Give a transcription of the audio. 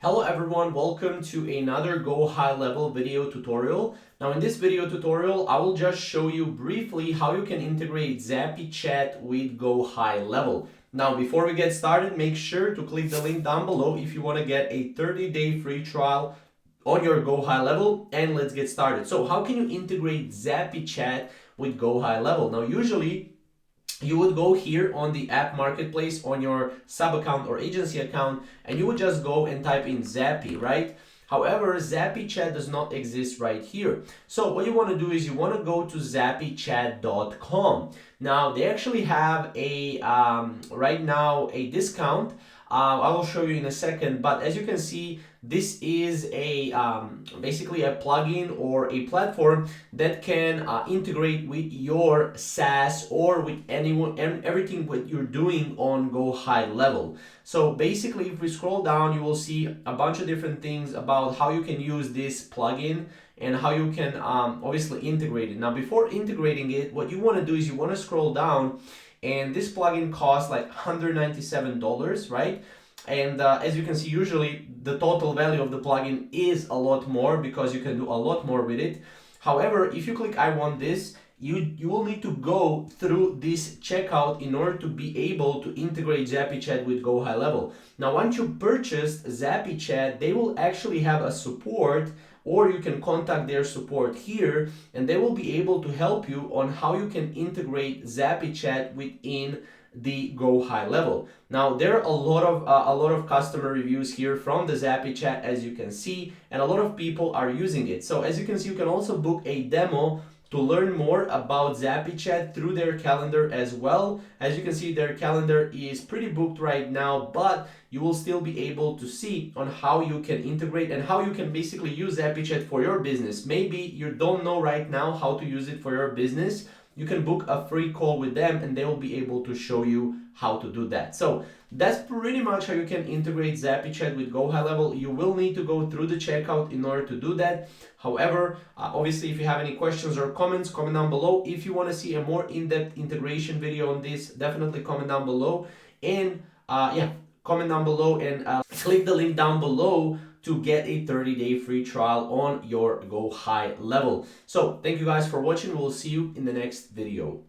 Hello everyone, welcome to another Go High Level video tutorial. Now in this video tutorial, I will just show you briefly how you can integrate ZappyChat with Go High Level. Now before we get started, make sure to click the link down below if you want to get a 30-day free trial on your Go High Level, and let's get started. So how can you integrate ZappyChat with Go High Level? Now usually you would go here on the app marketplace on your sub account or agency account, and you would just go and type in Zappy, right? However, ZappyChat does not exist right here. So what you want to do is you want to go to ZappyChat.com. Now they actually have a right now a discount. I will show you in a second, but as you can see, this is a basically a plugin or a platform that can integrate with your SaaS or with anyone and everything what you're doing on Go High Level. So basically, if we scroll down, you will see a bunch of different things about how you can use this plugin and how you can obviously integrate it. Now, before integrating it, what you want to do is you want to scroll down, and this plugin costs like $197, right? And as you can see, usually the total value of the plugin is a lot more because you can do a lot more with it. However, if you click I want this, you will need to go through this checkout in order to be able to integrate ZappyChat with Go High Level. Now, once you purchased ZappyChat, they will actually have a support, or you can contact their support here, and they will be able to help you on how you can integrate ZappyChat within the Go High Level. Now there are a lot of customer reviews here from the ZappyChat, as you can see, and a lot of people are using it. So as you can see, you can also book a demo to learn more about ZappyChat through their calendar as well. As you can see, their calendar is pretty booked right now, but you will still be able to see on how you can integrate and how you can basically use ZappyChat for your business. Maybe you don't know right now how to use it for your business. You can book a free call with them and they will be able to show you how to do that. So that's pretty much how you can integrate ZappyChat with Go High Level. You will need to go through the checkout in order to do that. However, obviously, if you have any questions or comments, comment down below. If you want to see a more in-depth integration video on this, definitely comment down below. And comment down below and click the link down below to get a 30-day free trial on your Go High Level. So thank you guys for watching. We'll see you in the next video.